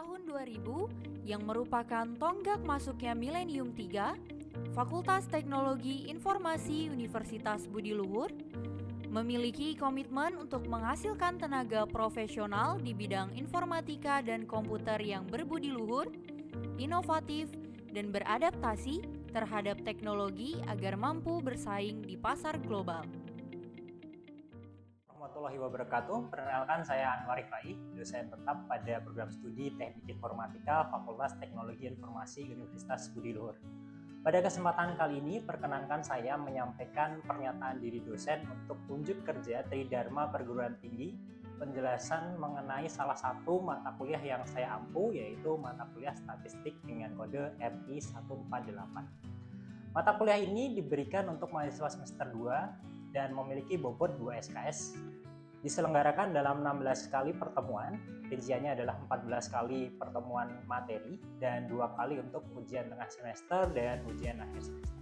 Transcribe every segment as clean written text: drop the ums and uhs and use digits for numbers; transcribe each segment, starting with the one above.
tahun 2000 yang merupakan tonggak masuknya Milenium 3, Fakultas Teknologi Informasi Universitas Budi Luhur memiliki komitmen untuk menghasilkan tenaga profesional di bidang informatika dan komputer yang berbudi luhur, inovatif, dan beradaptasi terhadap teknologi agar mampu bersaing di pasar global. Warahmatullahi wabarakatuh. Perkenalkan, saya Anwar Rifai, dosen tetap pada program studi Teknik Informatika Fakultas Teknologi Informasi Universitas Budi Luhur. Pada kesempatan kali ini, perkenankan saya menyampaikan pernyataan diri dosen untuk unjuk kerja Tridharma Perguruan Tinggi, penjelasan mengenai salah satu mata kuliah yang saya ampu, yaitu mata kuliah Statistik dengan kode MI 148. Mata kuliah ini diberikan untuk mahasiswa semester 2 dan memiliki bobot 2 SKS. Diselenggarakan dalam 16 kali pertemuan, rinciannya adalah 14 kali pertemuan materi dan 2 kali untuk ujian tengah semester dan ujian akhir semester.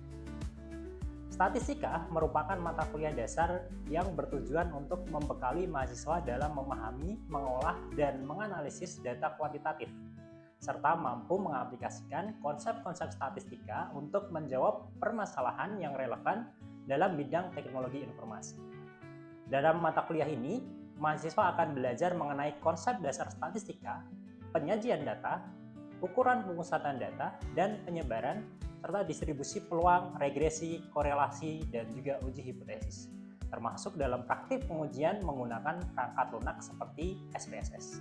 Statistika merupakan mata kuliah dasar yang bertujuan untuk membekali mahasiswa dalam memahami, mengolah, dan menganalisis data kuantitatif, serta mampu mengaplikasikan konsep-konsep statistika untuk menjawab permasalahan yang relevan dalam bidang teknologi informasi. Dalam mata kuliah ini, mahasiswa akan belajar mengenai konsep dasar statistika, penyajian data, ukuran pemusatan data, dan penyebaran, serta distribusi peluang, regresi, korelasi, dan juga uji hipotesis, termasuk dalam praktik pengujian menggunakan perangkat lunak seperti SPSS.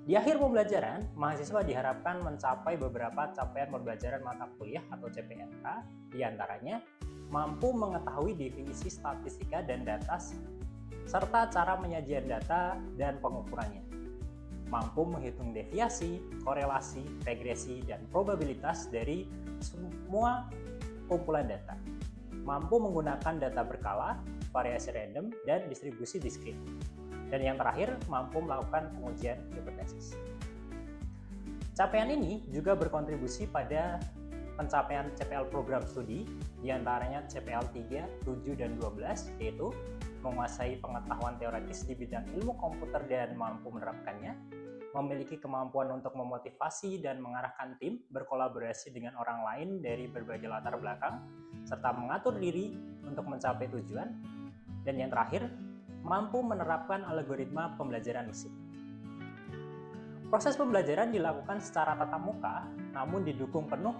Di akhir pembelajaran, mahasiswa diharapkan mencapai beberapa capaian pembelajaran mata kuliah atau CPMK, diantaranya mampu mengetahui definisi statistika dan data, serta cara penyajian data dan pengukurannya, mampu menghitung deviasi, korelasi, regresi, dan probabilitas dari semua kumpulan data, mampu menggunakan data berkala, variasi random, dan distribusi diskrit. Dan yang terakhir, mampu melakukan pengujian hipotesis. Capaian ini juga berkontribusi pada pencapaian CPL program studi, diantaranya CPL 3, 7, dan 12, yaitu menguasai pengetahuan teoretis di bidang ilmu komputer dan mampu menerapkannya, memiliki kemampuan untuk memotivasi dan mengarahkan tim berkolaborasi dengan orang lain dari berbagai latar belakang, serta mengatur diri untuk mencapai tujuan, dan yang terakhir, mampu menerapkan algoritma pembelajaran mesin. Proses pembelajaran dilakukan secara tatap muka, namun didukung penuh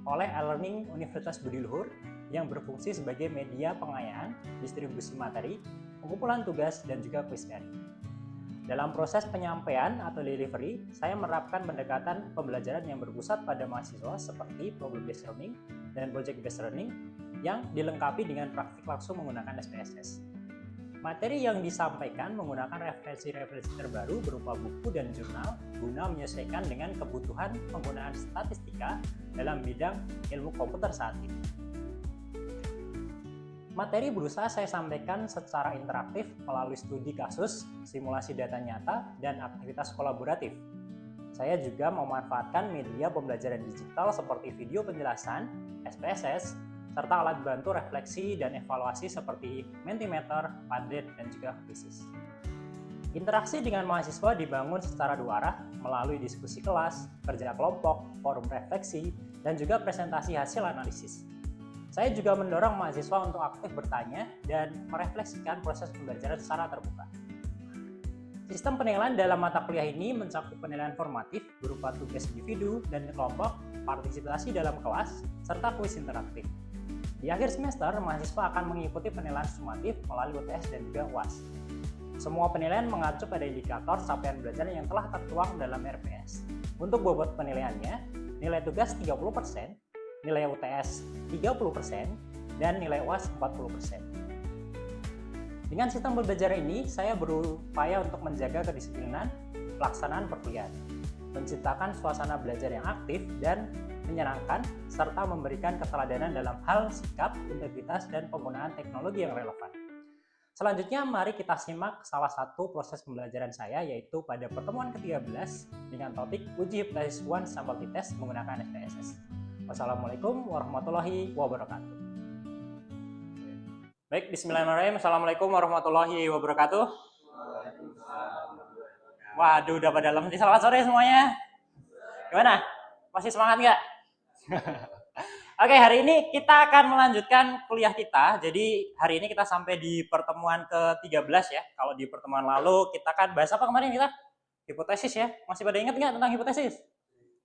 oleh e-learning Universitas Budi Luhur yang berfungsi sebagai media pengayaan, distribusi materi, pengumpulan tugas, dan juga quiz daring. Dalam proses penyampaian atau delivery, saya menerapkan pendekatan pembelajaran yang berpusat pada mahasiswa seperti problem-based learning dan project-based learning yang dilengkapi dengan praktik langsung menggunakan SPSS. Materi yang disampaikan menggunakan referensi-referensi terbaru berupa buku dan jurnal guna menyesuaikan dengan kebutuhan penggunaan statistika dalam bidang ilmu komputer saat ini. Materi berusaha saya sampaikan secara interaktif melalui studi kasus, simulasi data nyata, dan aktivitas kolaboratif. Saya juga memanfaatkan media pembelajaran digital seperti video penjelasan, SPSS, serta alat bantu refleksi dan evaluasi seperti Mentimeter, Padlet, dan juga Quizzes. Interaksi dengan mahasiswa dibangun secara dua arah melalui diskusi kelas, kerja kelompok, forum refleksi, dan juga presentasi hasil analisis. Saya juga mendorong mahasiswa untuk aktif bertanya dan merefleksikan proses pembelajaran secara terbuka. Sistem penilaian dalam mata kuliah ini mencakup penilaian formatif berupa tugas individu dan kelompok, partisipasi dalam kelas, serta kuis interaktif. Di akhir semester, mahasiswa akan mengikuti penilaian sumatif melalui UTS dan juga UAS. Semua penilaian mengacu pada indikator capaian belajar yang telah tertuang dalam RPS. Untuk bobot penilaiannya, nilai tugas 30%, nilai UTS 30%, dan nilai UAS 40%. Dengan sistem pembelajaran ini, saya berupaya untuk menjaga kedisiplinan pelaksanaan perkuliahan, menciptakan suasana belajar yang aktif dan menyenangkan, serta memberikan keteladanan dalam hal sikap, integritas, dan penggunaan teknologi yang relevan. Selanjutnya, mari kita simak salah satu proses pembelajaran saya, yaitu pada pertemuan ke-13 dengan topik uji hipotesis one sample test menggunakan SPSS. Wassalamualaikum warahmatullahi wabarakatuh. Baik, bismillahirrahmanirrahim. Assalamualaikum warahmatullahi wabarakatuh. Waduh, udah pada lemes. Selamat sore semuanya. Gimana? Masih semangat nggak? Oke, hari ini kita akan melanjutkan kuliah kita. Jadi hari ini kita sampai di pertemuan ke-13 ya. Kalau di pertemuan lalu kita kan bahas apa kemarin kita? Hipotesis ya. Masih pada ingat nggak tentang hipotesis?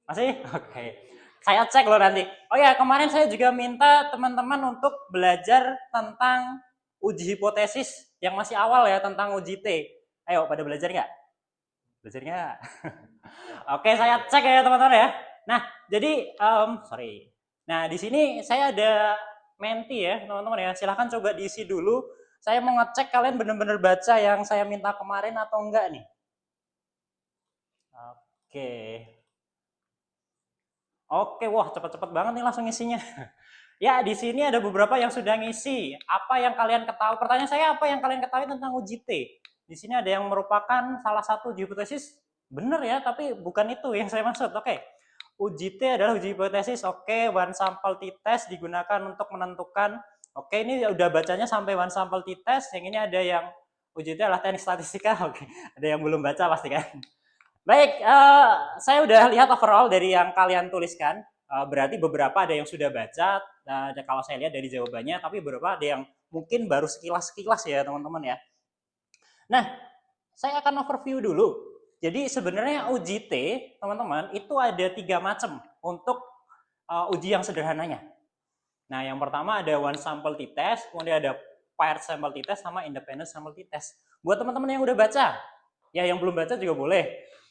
Masih? Oke. Saya cek loh nanti. Oh ya, kemarin saya juga minta teman-teman untuk belajar tentang uji hipotesis yang masih awal ya, tentang uji T. Ayo, pada belajar nggak? Belajar nggak? Oke, saya cek ya teman-teman ya. Nah, jadi, sorry. Nah, di sini saya ada menti ya, teman-teman ya. Silahkan coba diisi dulu. Saya mau ngecek kalian benar-benar baca yang saya minta kemarin atau enggak nih. Oke. Oke, wah cepet-cepet banget nih langsung isinya. Ya, di sini ada beberapa yang sudah ngisi. Apa yang kalian ketahui? Pertanyaan saya, apa yang kalian ketahui tentang uji T? Di sini ada yang merupakan salah satu uji hipotesis. Benar ya, tapi bukan itu yang saya maksud. Oke. Uji T adalah uji hipotesis. Oke, one sample t-test digunakan untuk menentukan. Oke, ini udah bacanya sampai one sample t-test. Yang ini ada yang uji T adalah teknik statistika. Oke, ada yang belum baca pasti kan. Baik, saya udah lihat overall dari yang kalian tuliskan. Berarti beberapa ada yang sudah baca. Kalau saya lihat dari jawabannya, tapi beberapa ada yang mungkin baru sekilas-sekilas ya teman-teman ya. Nah, saya akan overview dulu. Jadi sebenarnya uji T, teman-teman, itu ada 3 macam untuk uji yang sederhananya. Nah, yang pertama ada one sample t-test, kemudian ada paired sample t-test, sama independent sample t-test. Buat teman-teman yang udah baca, ya yang belum baca juga boleh.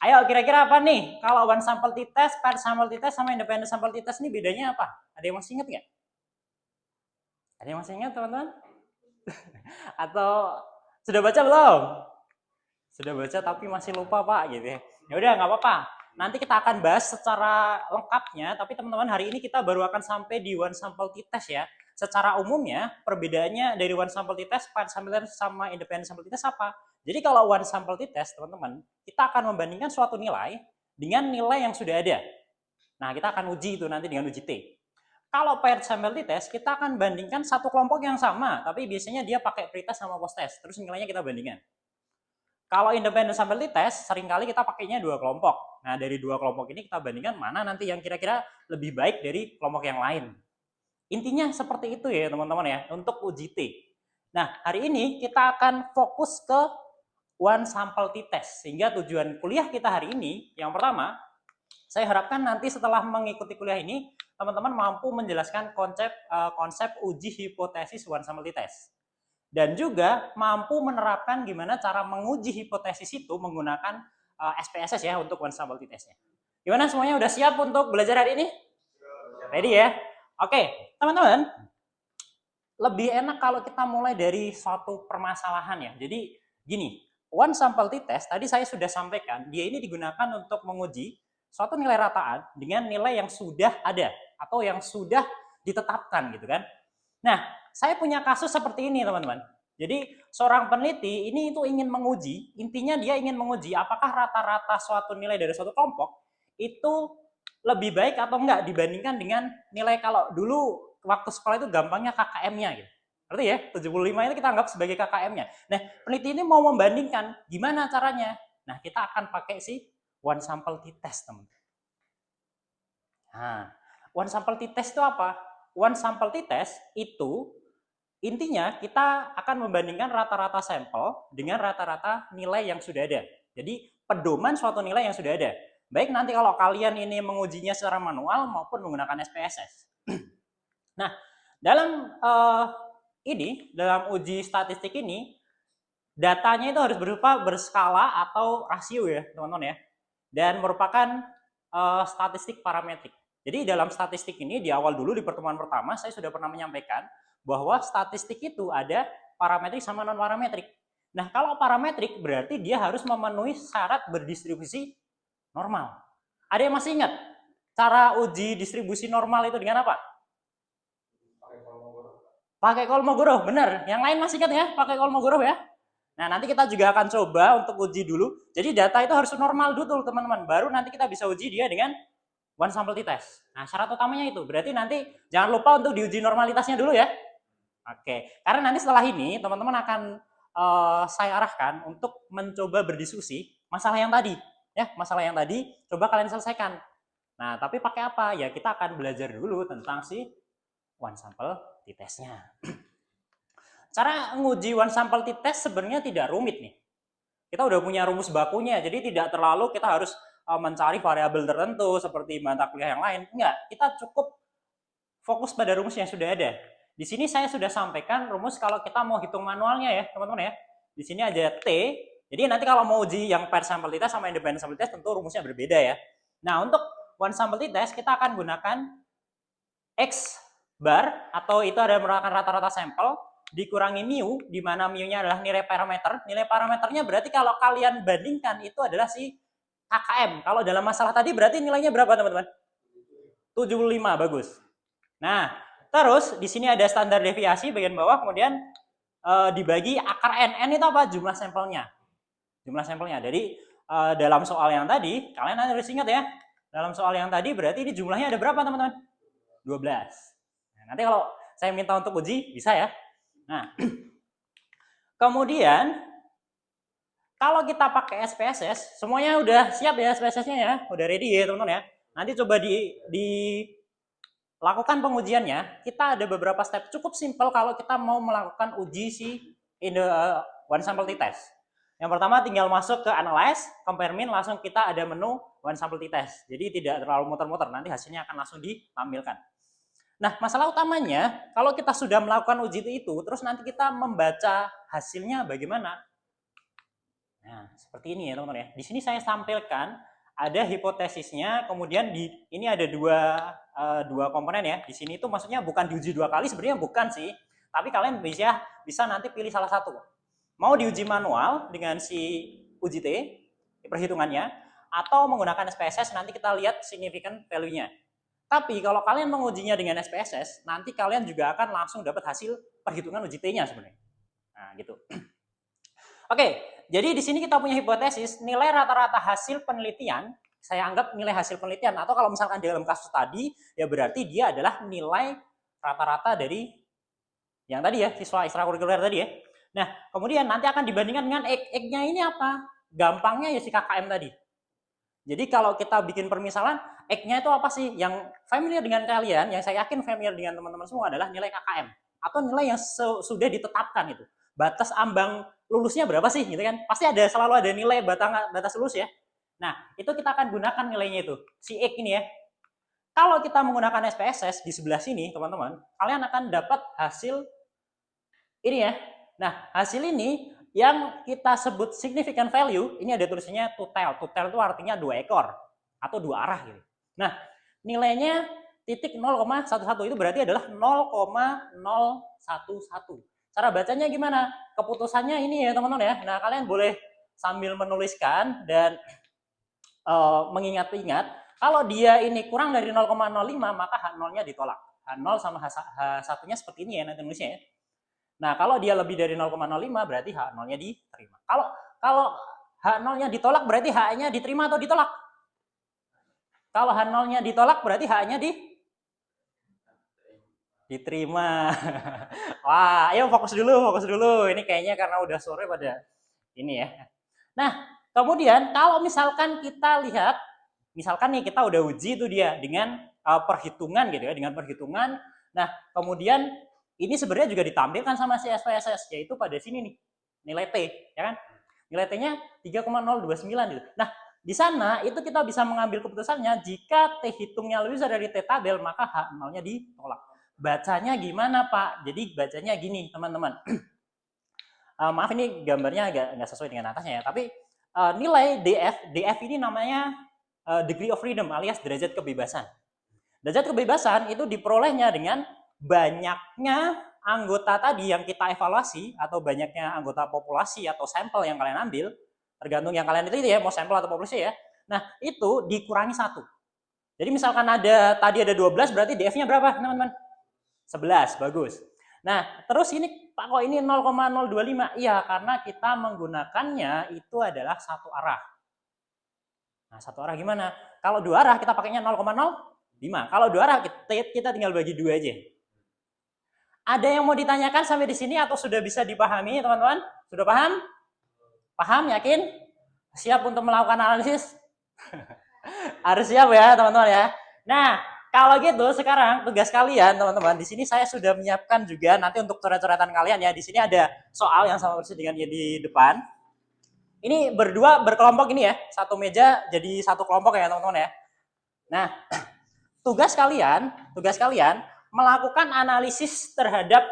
Ayo, kira-kira apa nih? Kalau one sample t-test, paired sample t-test, sama independent sample t-test ini bedanya apa? Ada yang masih ingat nggak? Ada yang masih ingat, teman-teman? Atau sudah baca belum? Sudah baca tapi masih lupa Pak gitu ya. Ya udah nggak apa-apa. Nanti kita akan bahas secara lengkapnya, tapi teman-teman hari ini kita baru akan sampai di one sample t-test ya. Secara umumnya perbedaannya dari one sample t-test, paired sample t-test sama independent sample t-test apa? Jadi kalau one sample t-test teman-teman, kita akan membandingkan suatu nilai dengan nilai yang sudah ada. Nah, kita akan uji itu nanti dengan uji T. Kalau paired sample t-test, kita akan bandingkan satu kelompok yang sama, tapi biasanya dia pakai pretest sama post-test, terus nilainya kita bandingkan. Kalau independent sample t-test, seringkali kita pakainya 2 kelompok. Nah, dari 2 kelompok ini kita bandingkan mana nanti yang kira-kira lebih baik dari kelompok yang lain. Intinya seperti itu ya teman-teman ya, untuk uji T. Nah, hari ini kita akan fokus ke one sample t-test. Sehingga tujuan kuliah kita hari ini, yang pertama, saya harapkan nanti setelah mengikuti kuliah ini, teman-teman mampu menjelaskan konsep uji hipotesis one sample t-test. Dan juga mampu menerapkan gimana cara menguji hipotesis itu menggunakan SPSS ya untuk one sample t-testnya. Gimana semuanya udah siap untuk belajar hari ini? Ready ya? Oke, teman-teman, lebih enak kalau kita mulai dari suatu permasalahan ya. Jadi gini, one sample t-test tadi saya sudah sampaikan, dia ini digunakan untuk menguji suatu nilai rataan dengan nilai yang sudah ada atau yang sudah ditetapkan gitu kan. Nah, saya punya kasus seperti ini teman-teman. Jadi seorang peneliti ini itu ingin menguji, intinya dia ingin menguji apakah rata-rata suatu nilai dari suatu kelompok itu lebih baik atau enggak dibandingkan dengan nilai kalau dulu waktu sekolah itu gampangnya KKM-nya gitu. Berarti ya, 75 itu kita anggap sebagai KKM-nya. Nah, peneliti ini mau membandingkan gimana caranya. Nah, kita akan pakai si one sample t-test, teman-teman. Nah, one sample t-test itu apa? One sample t-test itu intinya kita akan membandingkan rata-rata sampel dengan rata-rata nilai yang sudah ada. Jadi pedoman suatu nilai yang sudah ada. Baik nanti kalau kalian ini mengujinya secara manual maupun menggunakan SPSS. Nah, dalam dalam uji statistik ini, datanya itu harus berupa berskala atau rasio ya teman-teman ya. Dan merupakan statistik parametrik. Jadi dalam statistik ini di awal dulu di pertemuan pertama saya sudah pernah menyampaikan bahwa statistik itu ada parametrik sama non parametrik. Nah, kalau parametrik berarti dia harus memenuhi syarat berdistribusi normal. Ada yang masih ingat cara uji distribusi normal itu dengan apa? Pakai Kolmogorov, benar. Yang lain masih ingat ya, pakai Kolmogorov ya. Nah, nanti kita juga akan coba untuk uji dulu. Jadi data itu harus normal dulu teman-teman. Baru nanti kita bisa uji dia dengan one sample t-test. Nah, syarat utamanya itu. Berarti nanti jangan lupa untuk diuji normalitasnya dulu ya. Oke, karena nanti setelah ini teman-teman akan saya arahkan untuk mencoba berdiskusi masalah yang tadi. Ya, masalah yang tadi coba kalian selesaikan. Nah, tapi pakai apa? Ya kita akan belajar dulu tentang si one sample t-testnya. Cara nguji one sample t-test sebenarnya tidak rumit nih. Kita udah punya rumus bakunya, jadi tidak terlalu kita harus mencari variabel tertentu seperti mata kuliah yang lain. Enggak, kita cukup fokus pada rumus yang sudah ada. Di sini saya sudah sampaikan rumus kalau kita mau hitung manualnya ya, teman-teman ya. Di sini ada T. Jadi nanti kalau mau uji yang paired sample t-test sama independent sample t-test tentu rumusnya berbeda ya. Nah, untuk one sample t-test kita akan gunakan X bar atau itu ada merupakan rata-rata sampel dikurangi mu, di mana mu-nya adalah nilai parameter. Nilai parameternya berarti kalau kalian bandingkan itu adalah si KKM. Kalau dalam masalah tadi berarti nilainya berapa, teman-teman? 75, bagus. Nah, terus di sini ada standar deviasi bagian bawah, kemudian dibagi akar n. N itu apa? Jumlah sampelnya. Jumlah sampelnya. Jadi dalam soal yang tadi, kalian harus ingat ya, dalam soal yang tadi berarti ini jumlahnya ada berapa, teman-teman? 12. Nah, nanti kalau saya minta untuk uji, bisa ya. Nah, kemudian kalau kita pakai SPSS, semuanya udah siap ya SPSS-nya ya, udah ready ya teman-teman ya. Nanti coba dilakukan pengujiannya. Kita ada beberapa step cukup simpel kalau kita mau melakukan uji si one sample t-test. Yang pertama tinggal masuk ke analyze, compare min, langsung kita ada menu one sample t-test. Jadi tidak terlalu muter-muter, nanti hasilnya akan langsung ditampilkan. Nah, masalah utamanya kalau kita sudah melakukan uji itu, terus nanti kita membaca hasilnya bagaimana? Nah, seperti ini ya teman-teman ya. Di sini saya tampilkan ada hipotesisnya, kemudian ini ada dua komponen ya. Di sini itu maksudnya bukan diuji 2 kali, sebenarnya bukan sih. Tapi kalian bisa nanti pilih salah satu. Mau diuji manual dengan si uji T, perhitungannya, atau menggunakan SPSS, nanti kita lihat significant value-nya. Tapi kalau kalian mengujinya dengan SPSS, nanti kalian juga akan langsung dapat hasil perhitungan uji T-nya sebenarnya. Nah, gitu. Oke, jadi di sini kita punya hipotesis nilai rata-rata hasil penelitian, saya anggap nilai hasil penelitian, atau kalau misalkan di dalam kasus tadi, ya berarti dia adalah nilai rata-rata dari yang tadi ya, siswa ekstrakurikuler tadi ya. Nah, kemudian nanti akan dibandingkan dengan X-nya ini apa? Gampangnya ya si KKM tadi. Jadi kalau kita bikin permisalan, X-nya itu apa sih? Yang familiar dengan kalian, yang saya yakin familiar dengan teman-teman semua adalah nilai KKM. Atau nilai yang sudah ditetapkan itu. Batas ambang lulusnya berapa sih? Gitu kan? Pasti selalu ada nilai batas lulus ya. Nah, itu kita akan gunakan nilainya itu. Si X ini ya. Kalau kita menggunakan SPSS di sebelah sini, teman-teman, kalian akan dapat hasil ini ya. Nah, hasil ini yang kita sebut significant value, ini ada tulisannya to tell. To tell itu artinya 2 ekor atau 2 arah gitu. Nah, nilainya titik 0,11 itu berarti adalah 0,011. Cara bacanya gimana? Keputusannya ini ya teman-teman ya. Nah, kalian boleh sambil menuliskan dan mengingat-ingat, kalau dia ini kurang dari 0,05 maka H0-nya ditolak. H0 sama H1-nya seperti ini ya nanti nulisnya ya. Nah, kalau dia lebih dari 0,05 berarti H0-nya diterima. Kalau H0-nya ditolak berarti H-nya diterima atau ditolak? Kalau H0-nya ditolak berarti H-nya diterima. Wah, ayo fokus dulu. Ini kayaknya karena udah sore pada ini ya. Nah, kemudian kalau misalkan kita lihat, misalkan nih kita udah uji itu dia dengan perhitungan gitu ya, dengan perhitungan. Nah, kemudian ini sebenarnya juga ditampilkan sama si SPSS, yaitu pada sini nih, nilai T, ya kan? Nilai T-nya 3,029 gitu. Nah, di sana itu kita bisa mengambil keputusannya jika T hitungnya lebih besar dari T tabel, maka H0-nya ditolak. Bacanya gimana, Pak? Jadi bacanya gini, teman-teman. Maaf ini gambarnya agak nggak sesuai dengan atasnya ya, tapi nilai DF ini namanya degree of freedom alias derajat kebebasan. Derajat kebebasan itu diperolehnya dengan banyaknya anggota tadi yang kita evaluasi atau banyaknya anggota populasi atau sampel yang kalian ambil, tergantung yang kalian teliti ya, mau sampel atau populasi ya. Nah, itu dikurangi 1. Jadi misalkan tadi ada 12 berarti DF-nya berapa, teman-teman? 11, bagus. Nah, terus ini Pak kok ini 0,025? Iya, karena kita menggunakannya itu adalah 1 arah. Nah, 1 arah gimana? Kalau 2 arah kita pakainya 0,05. Kalau 2 arah kita tinggal bagi 2 aja. Ada yang mau ditanyakan sampai di sini atau sudah bisa dipahami, teman-teman? Sudah paham? Paham, yakin? Siap untuk melakukan analisis? Harus siap ya teman-teman ya. Nah, kalau gitu sekarang tugas kalian teman-teman, di sini saya sudah menyiapkan juga nanti untuk coret-coretan kalian ya. Di sini ada soal yang sama persis dengan di depan. Ini berdua berkelompok ini ya, satu meja jadi satu kelompok ya teman-teman ya. Nah, tugas kalian melakukan analisis terhadap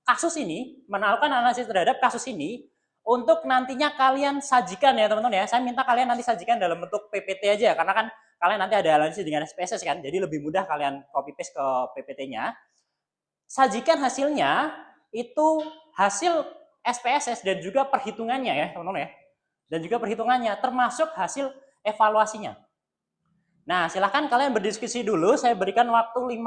kasus ini untuk nantinya kalian sajikan ya teman-teman ya. Saya minta kalian nanti sajikan dalam bentuk PPT aja karena kan kalian nanti ada analisis dengan SPSS kan. Jadi lebih mudah kalian copy paste ke PPT-nya. Sajikan hasilnya itu hasil SPSS dan juga perhitungannya ya teman-teman ya. Dan juga perhitungannya termasuk hasil evaluasinya. Nah, silahkan kalian berdiskusi dulu. Saya berikan waktu 10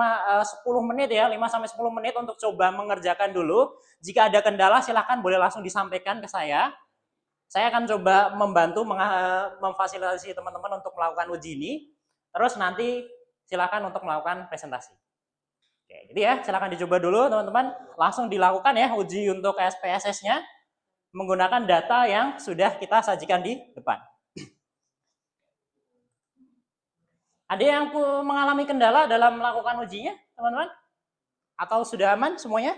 menit ya, 5-10 menit untuk coba mengerjakan dulu. Jika ada kendala, silahkan boleh langsung disampaikan ke saya. Saya akan coba membantu memfasilitasi teman-teman untuk melakukan uji ini. Terus nanti silahkan untuk melakukan presentasi. Oke, jadi ya, silahkan dicoba dulu teman-teman. Langsung dilakukan ya uji untuk SPSS-nya menggunakan data yang sudah kita sajikan di depan. Ada yang mengalami kendala dalam melakukan ujinya, teman-teman? Atau sudah aman semuanya?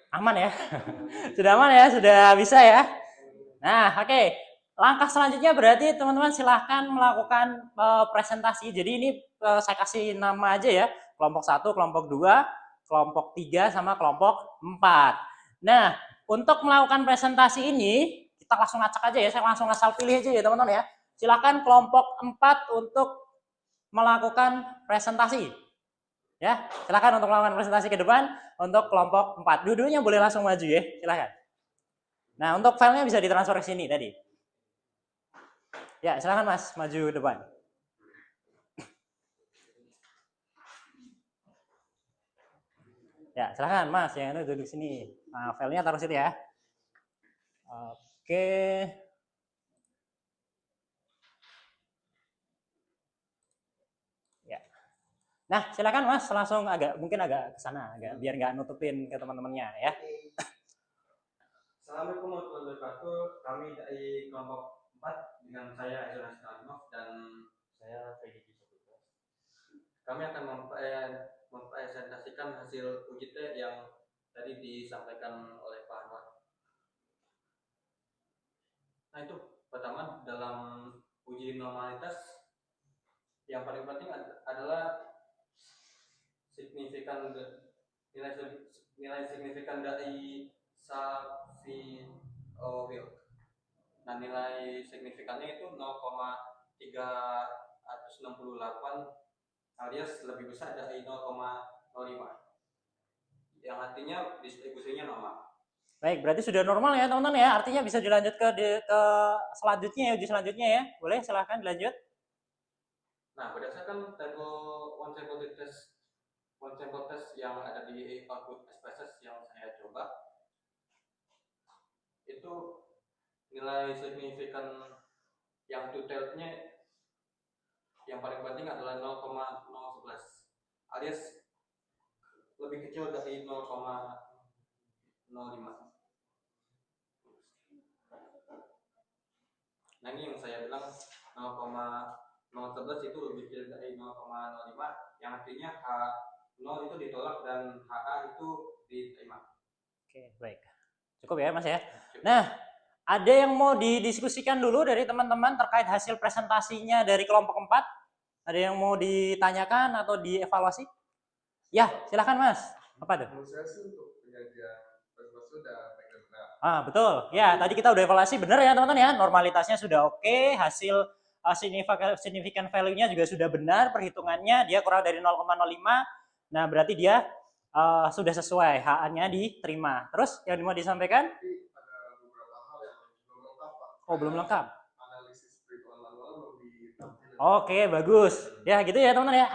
Aman ya? Sudah aman ya? Sudah bisa ya? Nah, oke. Langkah selanjutnya berarti teman-teman silahkan melakukan presentasi. Jadi ini saya kasih nama aja ya. Kelompok 1, kelompok 2, kelompok 3, sama kelompok 4. Nah, untuk melakukan presentasi ini, kita langsung acak aja ya. Saya langsung asal pilih aja ya teman-teman ya. Silakan kelompok 4 untuk melakukan presentasi. Ya, silakan untuk melakukan presentasi ke depan untuk kelompok 4. Dua-duanya boleh langsung maju ya, silakan. Nah, untuk filenya bisa ditransfer ke sini tadi. Ya, silakan Mas, maju depan. Ya, silakan Mas, yang itu duduk sini. Nah, filenya taruh situ ya. Oke. Nah, silakan Mas, langsung mungkin agak ke sana, biar nggak nutupin ke teman-temannya ya. Assalamualaikum warahmatullahi wabarakatuh. Kami dari kelompok 4 dengan saya Jonas Kalimov dan saya Freddy Saputra. Kami akan mempresentasikan hasil uji T yang tadi disampaikan oleh Pak Anwar. Nah, itu pertama dalam uji normalitas yang paling penting adalah nilai signifikan dari Safi Will. Nah, nilai signifikannya itu 0,368 alias lebih besar dari 0,05. Yang artinya distribusinya normal. Baik, berarti sudah normal ya teman-teman ya. Artinya bisa dilanjut ke selanjutnya ya, uji selanjutnya ya. Boleh silahkan dilanjut. Nah, berdasarkan one sample test yang ada di output SPSS yang saya coba, itu nilai signifikan yang detailnya yang paling penting adalah 0,011 alias lebih kecil dari 0,05. Nah, ini yang saya bilang 0,011 itu lebih kecil dari 0,05, yang artinya H0 itu ditolak dan HA itu diterima. Oke, baik. Cukup ya Mas ya. Nah, ada yang mau didiskusikan dulu dari teman-teman terkait hasil presentasinya dari kelompok 4? Ada yang mau ditanyakan atau dievaluasi? Ya, silakan Mas. Apa tuh? Menurut saya sih untuk penyajian presentasi sudah benar-benar. Betul. Ya, tadi kita udah evaluasi benar ya teman-teman ya. Normalitasnya sudah oke, hasil significant value-nya juga sudah benar, perhitungannya dia kurang dari 0,05. Nah, berarti dia sudah sesuai, HA-nya diterima. Terus yang mau disampaikan? Tapi ada beberapa hal yang belum lengkap, Pak. Oh, belum lengkap. Analisis perhitungan manual belum ditampilkan. Oke, bagus. Ya, gitu ya teman-teman ya.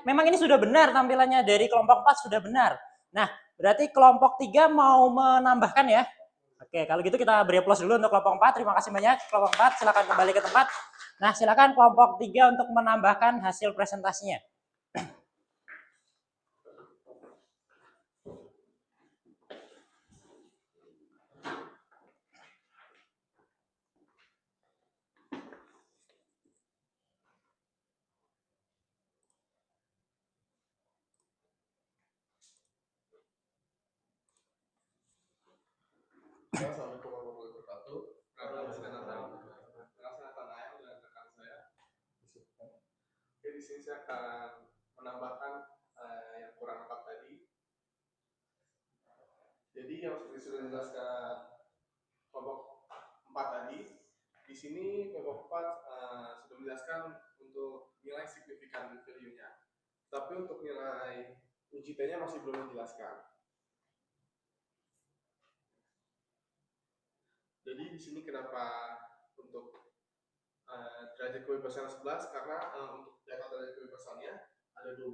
Memang ini sudah benar tampilannya dari kelompok 4 sudah benar. Nah, berarti kelompok 3 mau menambahkan ya. Oke, kalau gitu kita beri aplaus dulu untuk kelompok 4. Terima kasih banyak kelompok 4. Silakan kembali ke tempat. Nah, silakan kelompok 3 untuk menambahkan hasil presentasinya. Assalamualaikum warahmatullahi wabarakatuh. Perkenalkan saya dan rekan saya. Oke, di sini saya akan menambahkan yang kurang lengkap tadi. Jadi yang seperti sudah dijelaskan kelompok 4 tadi, di sini kelompok 4 sudah menjelaskan untuk nilai signifikan value-nya. Tapi untuk nilai uji T-nya masih belum dijelaskan. Jadi di sini kenapa untuk derajat kebebasan 11, karena untuk data derajat kebebasannya ada 12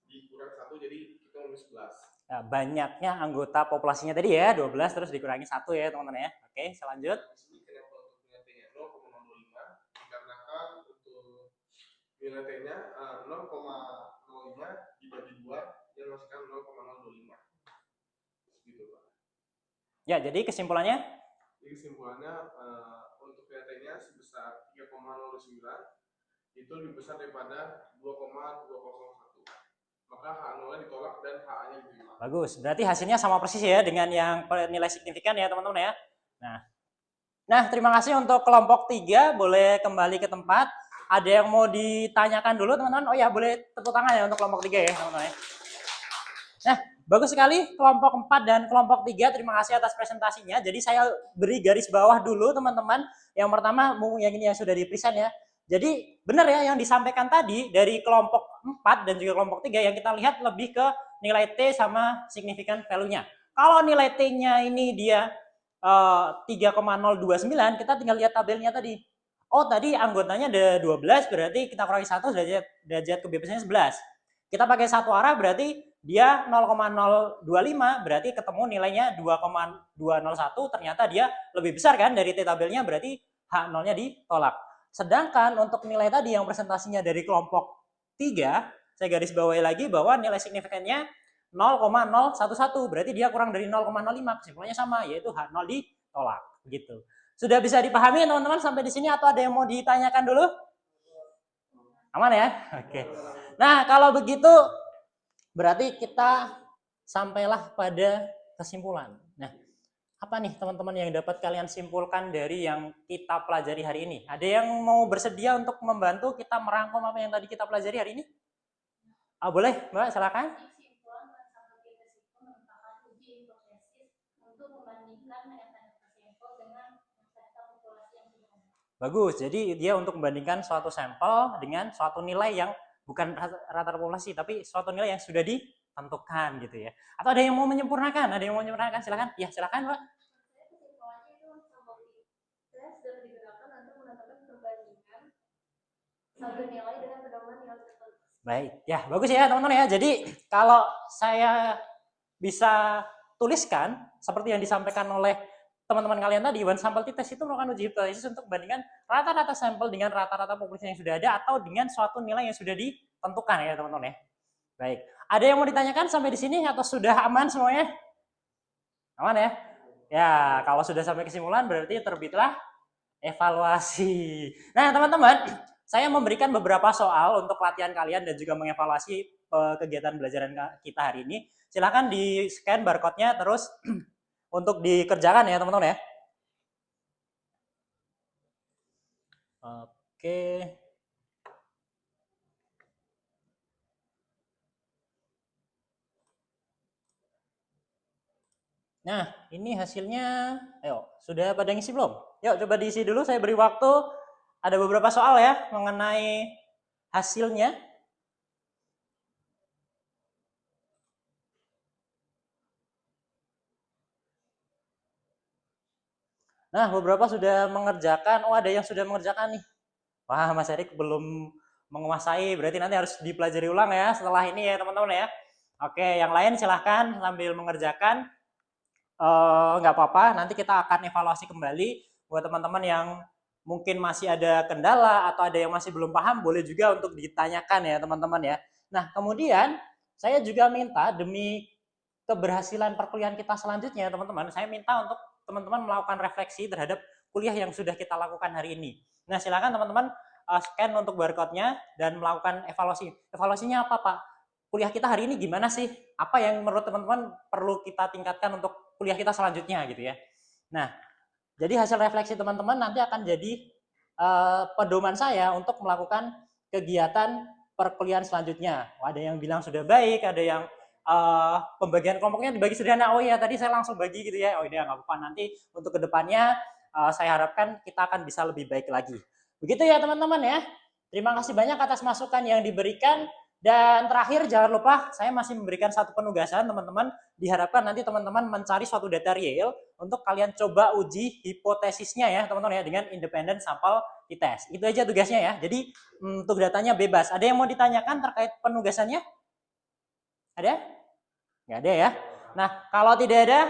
dikurang 1, jadi kita minus 11. Nah, banyaknya anggota populasinya tadi ya 12 terus dikurangi 1 ya teman-teman ya. Oke, selanjut. Di sini kenapa untuk nilai T-nya 0,025, dikarenakan untuk nilai T-nya 0,05 dibagi 2 yang menghasilkan 0,025. Gitu, Pak. Ya, jadi kesimpulannya? Jadi kesimpulannya untuk nilai T-nya sebesar 3,09 itu lebih besar daripada 2,201. Maka H0-nya ditolak dan HA-nya diterima. Bagus, berarti hasilnya sama persis ya dengan yang nilai signifikan ya teman-teman ya. Nah, terima kasih untuk kelompok 3, boleh kembali ke tempat. Ada yang mau ditanyakan dulu teman-teman? Oh ya, boleh tepuk tangan ya untuk kelompok 3 ya teman-teman ya. Nah, bagus sekali kelompok 4 dan kelompok 3, terima kasih atas presentasinya. Jadi saya beri garis bawah dulu teman-teman. Yang pertama, yang ini yang sudah di-present ya. Jadi benar ya yang disampaikan tadi dari kelompok 4 dan juga kelompok 3 yang kita lihat lebih ke nilai T sama signifikan value-nya. Kalau nilai T-nya ini dia 3,029, kita tinggal lihat tabelnya tadi. Oh, tadi anggotanya ada 12, berarti kita kurangi 1, derajat kebebasannya 11. Kita pakai satu arah berarti dia 0,025, berarti ketemu nilainya 2,201, ternyata dia lebih besar kan dari T tabelnya, berarti H0-nya ditolak. Sedangkan untuk nilai tadi yang presentasinya dari kelompok 3, saya garis bawahi lagi bahwa nilai signifikannya 0,011, berarti dia kurang dari 0,05, kesimpulannya sama, yaitu H0 ditolak. Gitu. Sudah bisa dipahami teman-teman sampai di sini atau ada yang mau ditanyakan dulu? Aman ya? Oke. Nah, kalau begitu berarti kita sampailah pada kesimpulan. Nah, apa nih teman-teman yang dapat kalian simpulkan dari yang kita pelajari hari ini? Ada yang mau bersedia untuk membantu kita merangkum apa yang tadi kita pelajari hari ini? Boleh, Mbak, silakan. Bagus, jadi dia untuk membandingkan suatu sampel dengan suatu nilai yang bukan rata-rata populasi, tapi suatu nilai yang sudah ditentukan gitu ya. Atau ada yang mau menyempurnakan? Ada yang mau menyempurnakan? Silakan. Ya, silakan, Mbak. Baik, ya bagus ya teman-teman ya. Jadi kalau saya bisa tuliskan seperti yang disampaikan oleh teman-teman kalian tadi, one sample t-test itu merupakan uji hipotesis untuk membandingkan rata-rata sampel dengan rata-rata populasi yang sudah ada atau dengan suatu nilai yang sudah ditentukan ya teman-teman ya. Baik, ada yang mau ditanyakan sampai di sini atau sudah aman semuanya? Aman ya? Ya, kalau sudah sampai kesimpulan berarti terbitlah evaluasi. Nah teman-teman, saya memberikan beberapa soal untuk latihan kalian dan juga mengevaluasi kegiatan belajaran kita hari ini. Silahkan di scan barcode-nya terus untuk dikerjakan ya teman-teman ya. Oke. Nah, ini hasilnya. Ayo, sudah pada ngisi belum? Yuk coba diisi dulu, saya beri waktu. Ada beberapa soal ya mengenai hasilnya. Nah, beberapa sudah mengerjakan. Oh, ada yang sudah mengerjakan nih. Wah, Mas Erik belum menguasai. Berarti nanti harus dipelajari ulang ya setelah ini ya teman-teman ya. Oke, yang lain silahkan sambil mengerjakan. Nggak apa-apa, nanti kita akan evaluasi kembali buat teman-teman yang mungkin masih ada kendala atau ada yang masih belum paham, boleh juga untuk ditanyakan ya teman-teman ya. Nah, kemudian saya juga minta demi keberhasilan perkuliahan kita selanjutnya teman-teman, saya minta untuk teman-teman melakukan refleksi terhadap kuliah yang sudah kita lakukan hari ini. Nah, silakan teman-teman scan untuk barcode-nya dan melakukan evaluasi. Evaluasinya apa, Pak? Kuliah kita hari ini gimana sih? Apa yang menurut teman-teman perlu kita tingkatkan untuk kuliah kita selanjutnya gitu ya. Nah, jadi hasil refleksi teman-teman nanti akan jadi pedoman saya untuk melakukan kegiatan perkuliahan selanjutnya. Ada yang bilang sudah baik, ada yang pembagian kelompoknya dibagi sederhana. Oh iya, tadi saya langsung bagi gitu ya. Oh iya, nggak apa-apa. Nanti untuk kedepannya saya harapkan kita akan bisa lebih baik lagi. Begitu ya teman-teman ya. Terima kasih banyak atas masukan yang diberikan. Dan terakhir jangan lupa saya masih memberikan satu penugasan teman-teman. Diharapkan nanti teman-teman mencari suatu data real untuk kalian coba uji hipotesisnya ya teman-teman ya dengan independent sample t-test. Itu aja tugasnya ya. Jadi untuk datanya bebas. Ada yang mau ditanyakan terkait penugasannya? Ada? Nggak ada ya. Nah kalau tidak ada,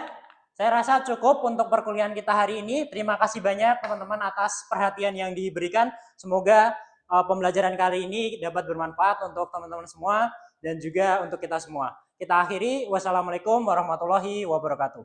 saya rasa cukup untuk perkuliahan kita hari ini. Terima kasih banyak teman-teman atas perhatian yang diberikan. Semoga pembelajaran kali ini dapat bermanfaat untuk teman-teman semua dan juga untuk kita semua. Kita akhiri. Wassalamualaikum warahmatullahi wabarakatuh.